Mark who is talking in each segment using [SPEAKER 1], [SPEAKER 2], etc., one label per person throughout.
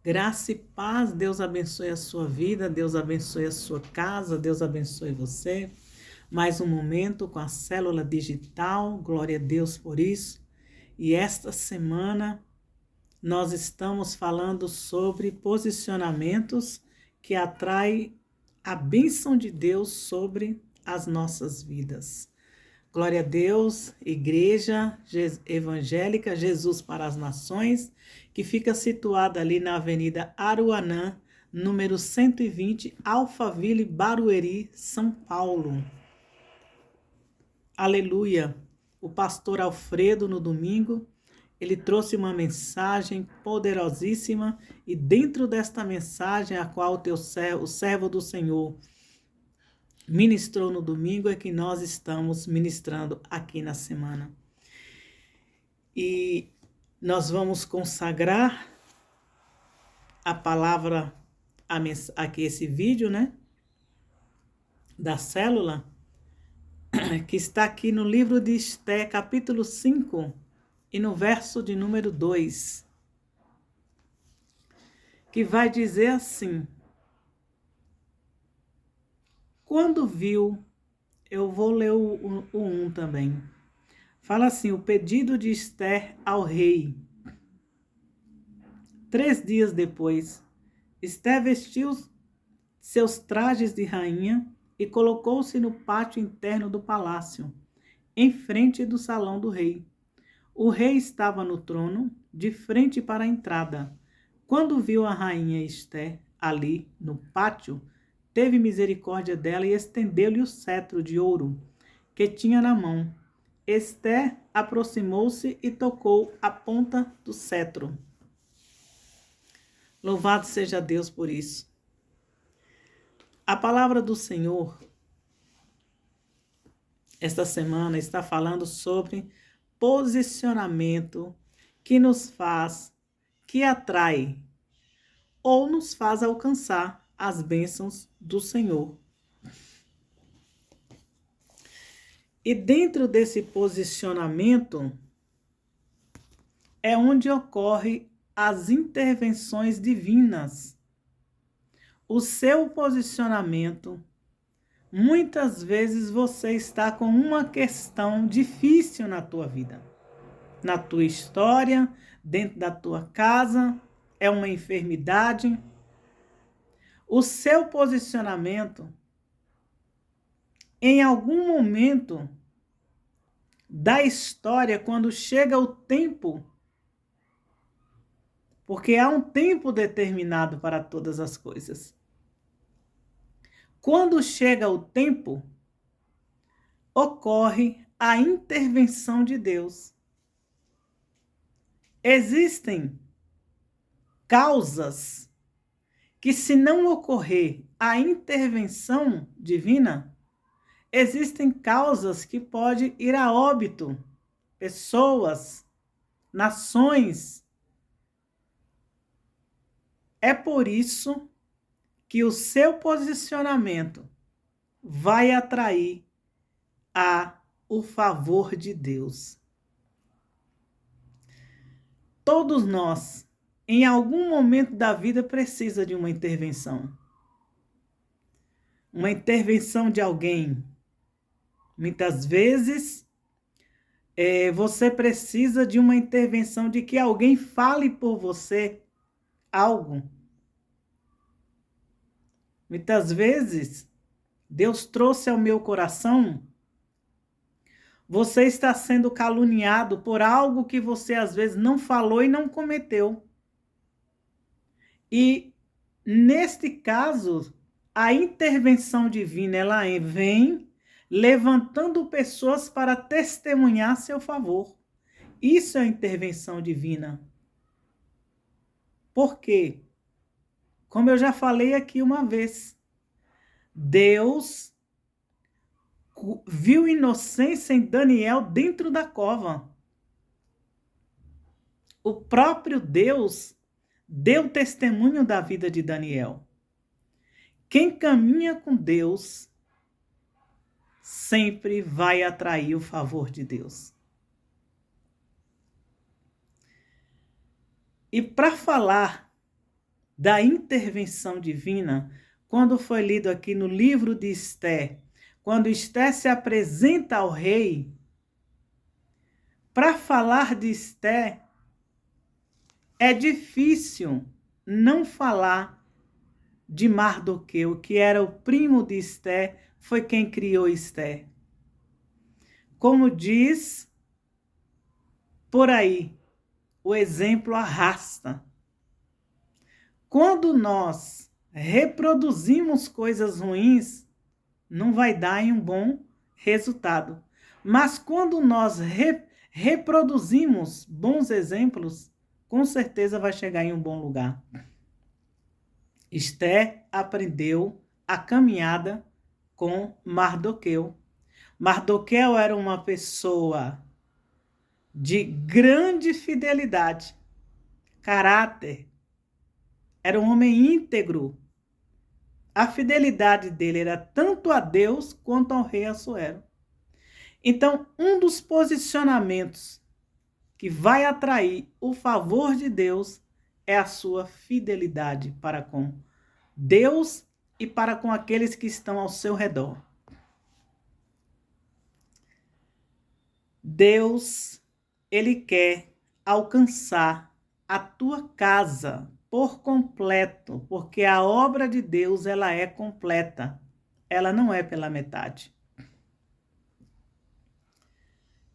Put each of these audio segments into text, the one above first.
[SPEAKER 1] Graça e paz, Deus abençoe a sua vida, Deus abençoe a sua casa, Deus abençoe você. Mais um momento com a célula digital, glória a Deus por isso. E esta semana nós estamos falando sobre posicionamentos que atraem a bênção de Deus sobre as nossas vidas. Glória a Deus, Igreja Evangélica Jesus para as Nações, que fica situada ali na Avenida Aruanã, número 120, Alphaville, Barueri, São Paulo. Aleluia! O pastor Alfredo, no domingo, ele trouxe uma mensagem poderosíssima e dentro desta mensagem, a qual o servo do Senhor ministrou no domingo, é que nós estamos ministrando aqui na semana. E nós vamos consagrar a palavra, aqui esse vídeo, né? Da célula, que está aqui no livro de Esté, capítulo 5, e no verso de número 2, que vai dizer assim: quando viu, eu vou ler o 1 também. Fala assim: o pedido de Esther ao rei. 3 dias depois, Esther vestiu seus trajes de rainha e colocou-se no pátio interno do palácio, em frente do salão do rei. O rei estava no trono, de frente para a entrada. Quando viu a rainha Esther ali no pátio, teve misericórdia dela e estendeu-lhe o cetro de ouro que tinha na mão. Esther aproximou-se e tocou a ponta do cetro. Louvado seja Deus por isso. A palavra do Senhor, esta semana, está falando sobre posicionamento que nos faz, que atrai ou nos faz alcançar as bênçãos do Senhor. E dentro desse posicionamento é onde ocorrem as intervenções divinas. O seu posicionamento, muitas vezes você está com uma questão difícil na tua vida, na tua história, dentro da tua casa, é uma enfermidade. O seu posicionamento, em algum momento da história, quando chega o tempo, porque há um tempo determinado para todas as coisas. Quando chega o tempo, ocorre a intervenção de Deus. Existem causas que, se não ocorrer a intervenção divina, existem causas que podem ir a óbito, pessoas, nações. É por isso que o seu posicionamento vai atrair o favor de Deus. Todos nós, em algum momento da vida, precisa de uma intervenção. Uma intervenção de alguém. Muitas vezes, você precisa de uma intervenção de que alguém fale por você algo. Muitas vezes, Deus trouxe ao meu coração, você está sendo caluniado por algo que você às vezes não falou e não cometeu. E neste caso, a intervenção divina, ela vem levantando pessoas para testemunhar a seu favor. Isso é a intervenção divina. Por quê? Como eu já falei aqui uma vez, Deus viu inocência em Daniel dentro da cova. O próprio Deus deu testemunho da vida de Daniel. Quem caminha com Deus sempre vai atrair o favor de Deus. E para falar da intervenção divina, quando foi lido aqui no livro de Esther, quando Esther se apresenta ao rei, para falar de Esther, é difícil não falar de Mardoqueu, que era o primo de Esther, foi quem criou Esther. Como diz por aí, o exemplo arrasta. Quando nós reproduzimos coisas ruins, não vai dar em um bom resultado. Mas quando nós reproduzimos bons exemplos, com certeza vai chegar em um bom lugar. Esther aprendeu a caminhada com Mardoqueu. Mardoqueu era uma pessoa de grande fidelidade, caráter, era um homem íntegro. A fidelidade dele era tanto a Deus quanto ao rei Assuero. Então, um dos posicionamentos que vai atrair o favor de Deus é a sua fidelidade para com Deus e para com aqueles que estão ao seu redor. Deus, Ele quer alcançar a tua casa por completo, porque a obra de Deus, ela é completa. Ela não é pela metade.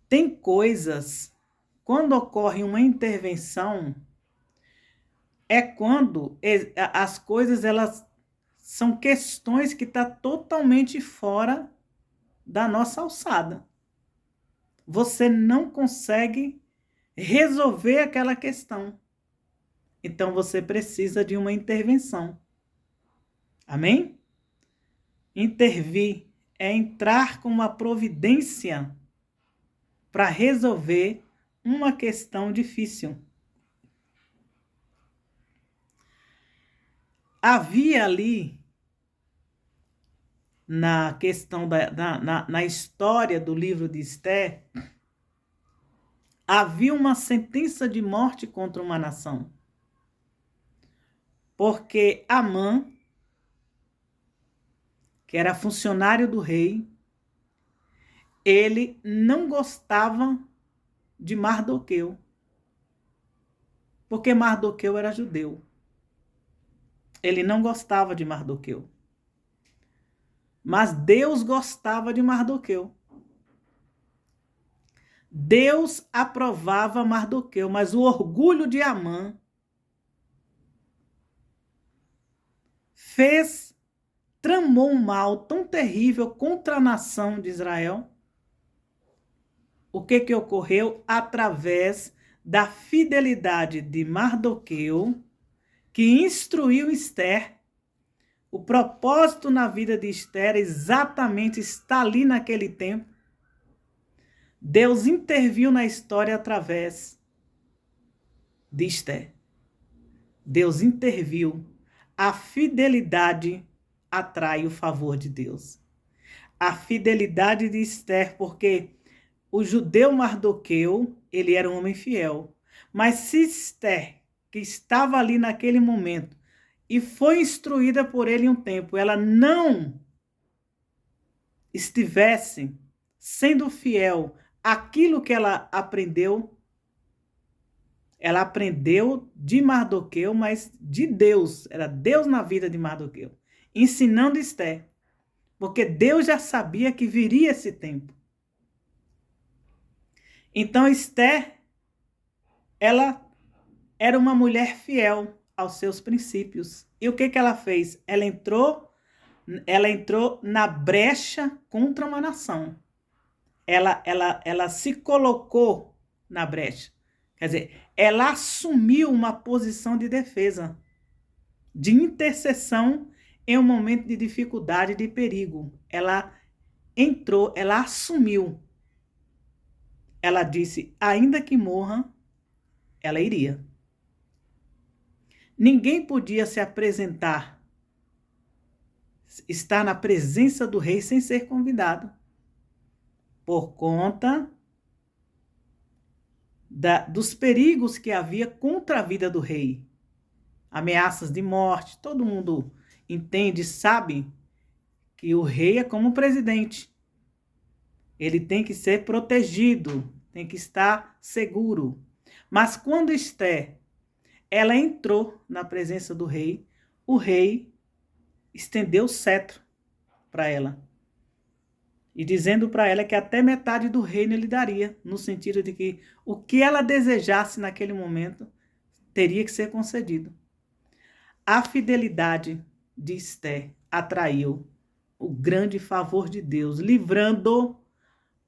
[SPEAKER 1] Tem coisas, quando ocorre uma intervenção, é quando as coisas, elas são questões que estão totalmente fora da nossa alçada. Você não consegue resolver aquela questão. Então, você precisa de uma intervenção. Amém? Intervir é entrar com uma providência para resolver uma questão difícil. Havia ali, na questão na história do livro de Esther, havia uma sentença de morte contra uma nação. Porque Amã, que era funcionário do rei, ele não gostava de Mardoqueu, porque Mardoqueu era judeu. Ele não gostava de Mardoqueu. Mas Deus gostava de Mardoqueu. Deus aprovava Mardoqueu, mas o orgulho de Amã tramou um mal tão terrível contra a nação de Israel. O que ocorreu? Através da fidelidade de Mardoqueu, que instruiu Esther. O propósito na vida de Esther exatamente está ali naquele tempo. Deus interviu na história através de Esther. Deus interviu. A fidelidade atrai o favor de Deus. A fidelidade de Esther, porque o judeu Mardoqueu, ele era um homem fiel. Mas se Esther, que estava ali naquele momento, e foi instruída por ele um tempo, ela não estivesse sendo fiel àquilo que ela aprendeu de Mardoqueu, mas de Deus, era Deus na vida de Mardoqueu, ensinando Esther, porque Deus já sabia que viria esse tempo. Então Esther, ela era uma mulher fiel aos seus princípios. E o que ela fez? Ela entrou na brecha contra uma nação. Ela se colocou na brecha. Quer dizer, ela assumiu uma posição de defesa, de intercessão em um momento de dificuldade, de perigo. Ela entrou, ela assumiu. Ela disse, ainda que morra, ela iria. Ninguém podia se apresentar, estar na presença do rei sem ser convidado, por conta dos perigos que havia contra a vida do rei. ameaças de morte. Todo mundo entende, sabe que o rei é como presidente. Ele tem que ser protegido, tem que estar seguro. Mas quando Esther, ela entrou na presença do rei, o rei estendeu o cetro para ela. E dizendo para ela que até metade do reino ele daria, no sentido de que o que ela desejasse naquele momento teria que ser concedido. A fidelidade de Esther atraiu o grande favor de Deus, livrando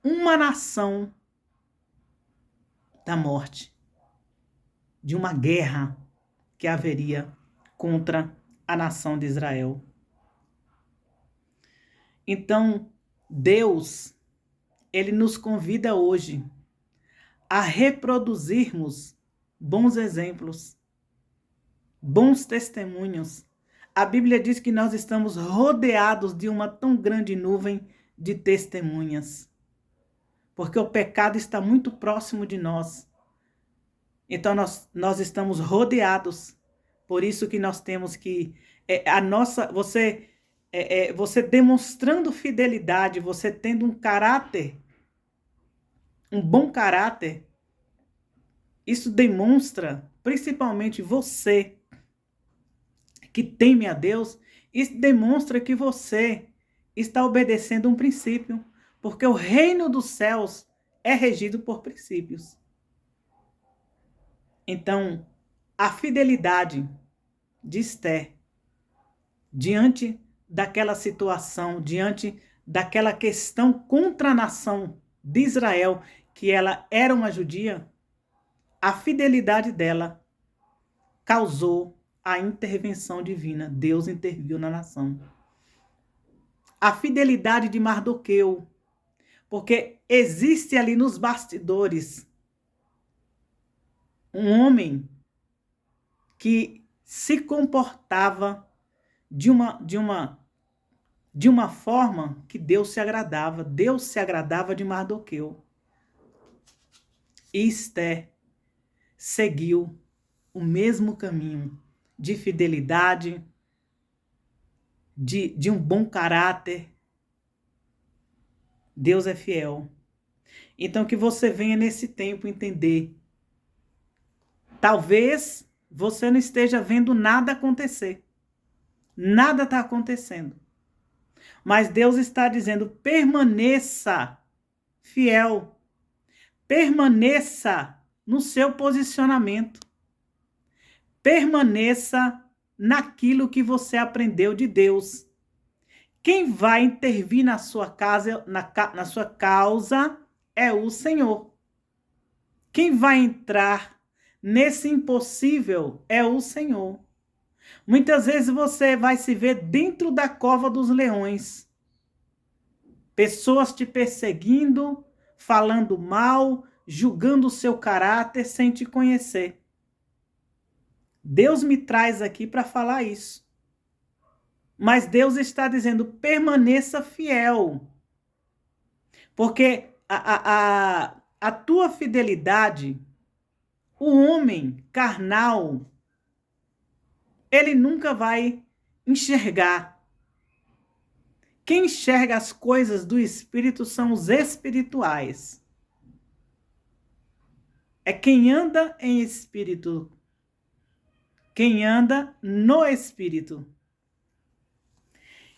[SPEAKER 1] uma nação da morte, de uma guerra que haveria contra a nação de Israel. Então, Deus, ele nos convida hoje a reproduzirmos bons exemplos, bons testemunhos. A Bíblia diz que nós estamos rodeados de uma tão grande nuvem de testemunhas, porque o pecado está muito próximo de nós. Então nós estamos rodeados. Por isso que nós temos que você demonstrando fidelidade, você tendo um caráter, um bom caráter, isso demonstra, principalmente você que teme a Deus, isso demonstra que você está obedecendo um princípio, porque o reino dos céus é regido por princípios. Então, a fidelidade de Esther, diante daquela situação, diante daquela questão contra a nação de Israel, que ela era uma judia, a fidelidade dela causou a intervenção divina. Deus interviu na nação. A fidelidade de Mardoqueu, porque existe ali nos bastidores um homem que se comportava de uma forma que Deus se agradava. Deus se agradava de Mardoqueu. E Esther seguiu o mesmo caminho de fidelidade, de um bom caráter. Deus é fiel. Então que você venha nesse tempo entender. Talvez você não esteja vendo nada acontecer. Nada está acontecendo. Mas Deus está dizendo, permaneça fiel. Permaneça no seu posicionamento. Permaneça naquilo que você aprendeu de Deus. Quem vai intervir na sua casa, na sua causa é o Senhor. Quem vai entrar nesse impossível é o Senhor. Muitas vezes você vai se ver dentro da cova dos leões. Pessoas te perseguindo, falando mal, julgando o seu caráter sem te conhecer. Deus me traz aqui para falar isso. Mas Deus está dizendo, permaneça fiel. Porque a tua fidelidade, o homem carnal, ele nunca vai enxergar. Quem enxerga as coisas do Espírito são os espirituais. É quem anda em Espírito. Quem anda no Espírito.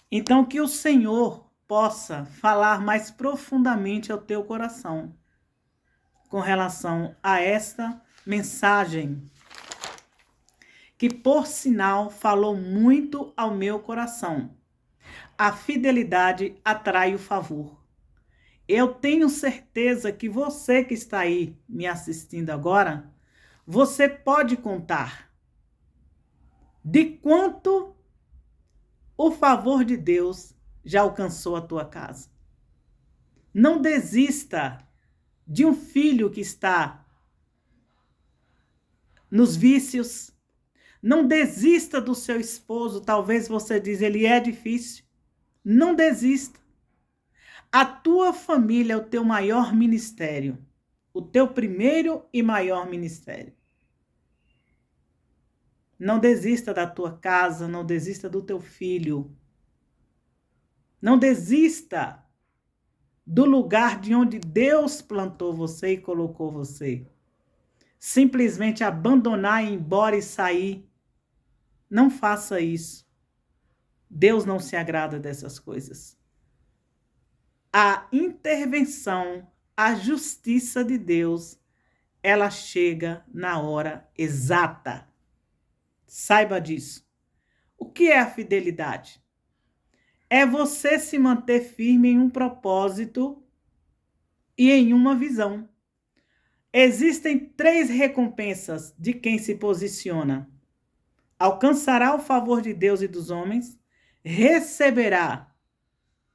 [SPEAKER 1] Então, que o Senhor possa falar mais profundamente ao teu coração com relação a esta mensagem, que por sinal falou muito ao meu coração. A fidelidade atrai o favor. Eu tenho certeza que você que está aí me assistindo agora, você pode contar de quanto o favor de Deus já alcançou a tua casa. Não desista de um filho que está nos vícios. Não desista do seu esposo. Talvez você diz, ele é difícil. Não desista. A tua família é o teu maior ministério. O teu primeiro e maior ministério. Não desista da tua casa, não desista do teu filho. Não desista do lugar de onde Deus plantou você e colocou você. Simplesmente abandonar, ir embora e sair. Não faça isso. Deus não se agrada dessas coisas. A intervenção, a justiça de Deus, ela chega na hora exata. Saiba disso. O que é a fidelidade? É você se manter firme em um propósito e em uma visão. Existem 3 recompensas de quem se posiciona. Alcançará o favor de Deus e dos homens, receberá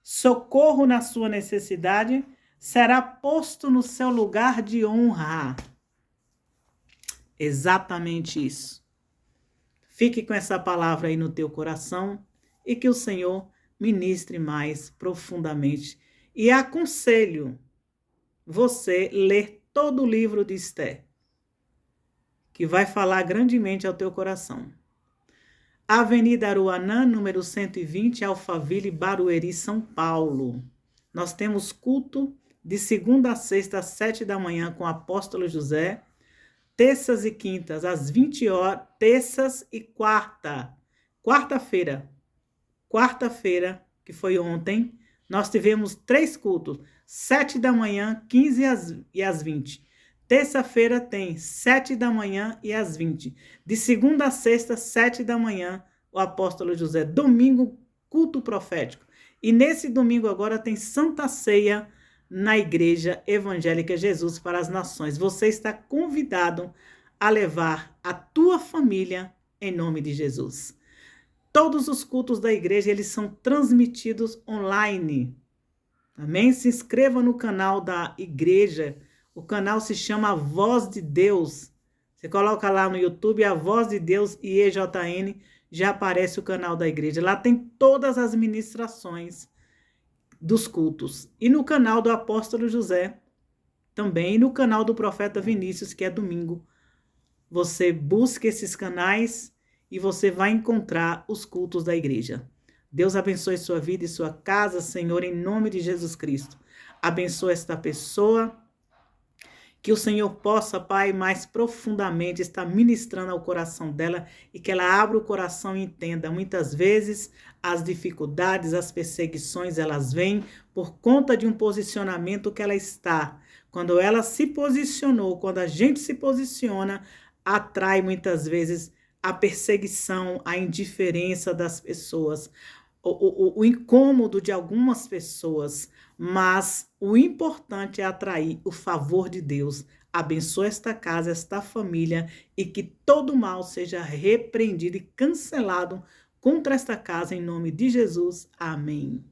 [SPEAKER 1] socorro na sua necessidade, será posto no seu lugar de honra. Exatamente isso. Fique com essa palavra aí no teu coração e que o Senhor ministre mais profundamente. E aconselho você ler todo o livro de Esther, que vai falar grandemente ao teu coração. Avenida Aruanã, número 120, Alphaville, Barueri, São Paulo. Nós temos culto de segunda a sexta, às 7 da manhã, com o apóstolo José. Terças e quintas, às 20 horas. Terças e quarta-feira, que foi ontem, nós tivemos 3 cultos. 7 da manhã, 15 e às 20. Terça-feira tem 7 da manhã e às 20. De segunda a sexta, 7 da manhã, o apóstolo José. Domingo, culto profético. E nesse domingo agora tem Santa Ceia na Igreja Evangélica Jesus para as Nações. Você está convidado a levar a tua família em nome de Jesus. Todos os cultos da igreja, eles são transmitidos online. Amém? Se inscreva no canal da igreja. O canal se chama A Voz de Deus. Você coloca lá no YouTube A Voz de Deus e EJN, já aparece o canal da igreja. Lá tem todas as ministrações dos cultos. E no canal do apóstolo José também. E no canal do profeta Vinícius, que é domingo. Você busca esses canais e você vai encontrar os cultos da igreja. Deus abençoe sua vida e sua casa, Senhor, em nome de Jesus Cristo. Abençoe esta pessoa. Que o Senhor possa, Pai, mais profundamente estar ministrando ao coração dela e que ela abra o coração e entenda. Muitas vezes as dificuldades, as perseguições, elas vêm por conta de um posicionamento que ela está. Quando ela se posicionou, quando a gente se posiciona, atrai muitas vezes a perseguição, a indiferença das pessoas, o incômodo de algumas pessoas, mas o importante é atrair o favor de Deus. Abençoe esta casa, esta família, e que todo mal seja repreendido e cancelado contra esta casa, em nome de Jesus. Amém.